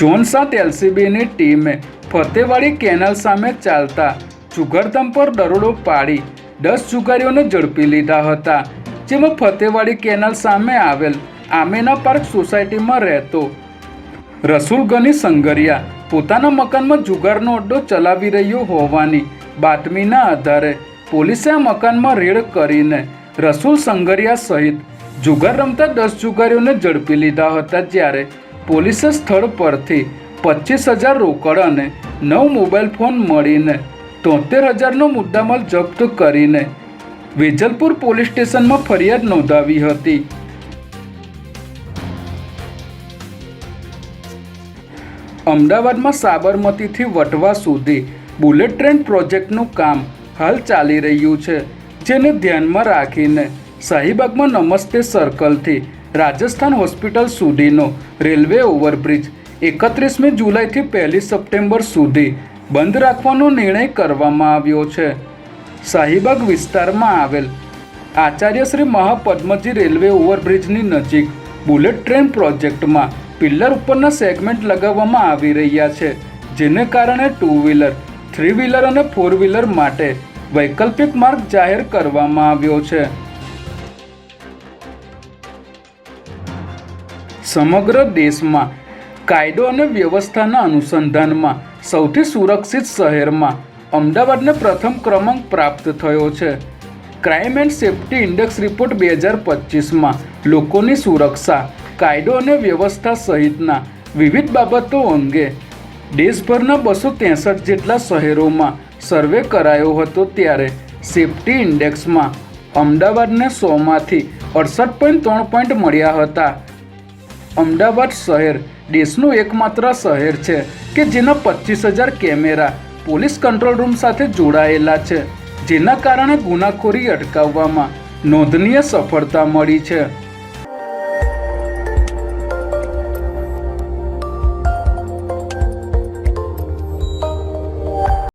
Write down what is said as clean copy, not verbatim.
Zone 7 એલસીબીની ટીમે Fatewadi canal સામે ચાલતા જુગારધામ પર દરોડો પાડી 10 જુગારીઓને ઝડપી લીધા હતા, જેમાં ફતેવાડી કેનાલ સામે આવેલ આમેના પાર્ક સોસાયટીમાં રહેતો રસુલ ગની સંગરિયા પોતાના મકાનમાં જુગારનો અડ્ડો ચલાવી રહ્યો હોવાની બાતમીના આધારે પોલીસે આ મકાનમાં રેડ કરીને રસુલ સંગરિયા સહિત જુગાર રમતા 10 જુગારીઓને ઝડપી લીધા હતા, જ્યારે પોલીસે સ્થળ પરથી 25,000 રોકડ અને 9 મોબાઈલ ફોન મળીને 73,000નો મુદ્દામાલ જપ્ત કરીને વેજલપુર પોલીસ સ્ટેશનમાં ફરિયાદ નોંધાવી હતી. અમદાવાદમાં સાબરમતીથી વટવા સુધી બુલેટ ટ્રેન પ્રોજેક્ટનું કામ હાલ ચાલી રહ્યું છે, જેને ધ્યાનમાં રાખીને શાહીબાગમાં નમસ્તે સર્કલથી રાજસ્થાન હોસ્પિટલ સુધીનો રેલવે ઓવરબ્રિજ 31મી જુલાઈથી 1 સપ્ટેમ્બર સુધી બંધ રાખવાનો નિર્ણય કરવામાં આવ્યો છે. શાહીબાગ વિસ્તારમાં આવેલ આચાર્ય શ્રી મહાપદ્મજી રેલવે ઓવરબ્રિજની નજીક બુલેટ ટ્રેન પ્રોજેક્ટમાં પિલ્લર ઉપરના સેગમેન્ટ લગાવવામાં આવી રહ્યા છે, જેને કારણે 2 વ્હીલર 3 વ્હીલર અને 4 વ્હીલર માટે વૈકલ્પિક માર્ગ જાહેર કરવામાં આવ્યો છે. સમગ્ર દેશમાં કાયદો અને વ્યવસ્થાના અનુસંધાનમાં સૌથી સુરક્ષિત શહેરમાં અમદાવાદને પ્રથમ ક્રમાંક પ્રાપ્ત થયો છે. Crime and safety index report 2025માં લોકોની સુરક્ષા, કાયદો અને વ્યવસ્થા સહિતના વિવિધ બાબતો અંગે દેશભરના 263 જેટલા શહેરોમાં સર્વે કરાયો હતો, ત્યારે સેફ્ટી ઇન્ડેક્સમાં અમદાવાદને 100માંથી 68.3 પોઈન્ટ મળ્યા હતા. અમદાવાદ શહેર દેશનું એકમાત્ર શહેર છે કે જેના 25,000 કેમેરા પોલીસ કંટ્રોલ રૂમ સાથે જોડાયેલા છે, જેના કારણે ગુનાખોરી અટકાવવામાં નોંધનીય સફળતા મળી છે.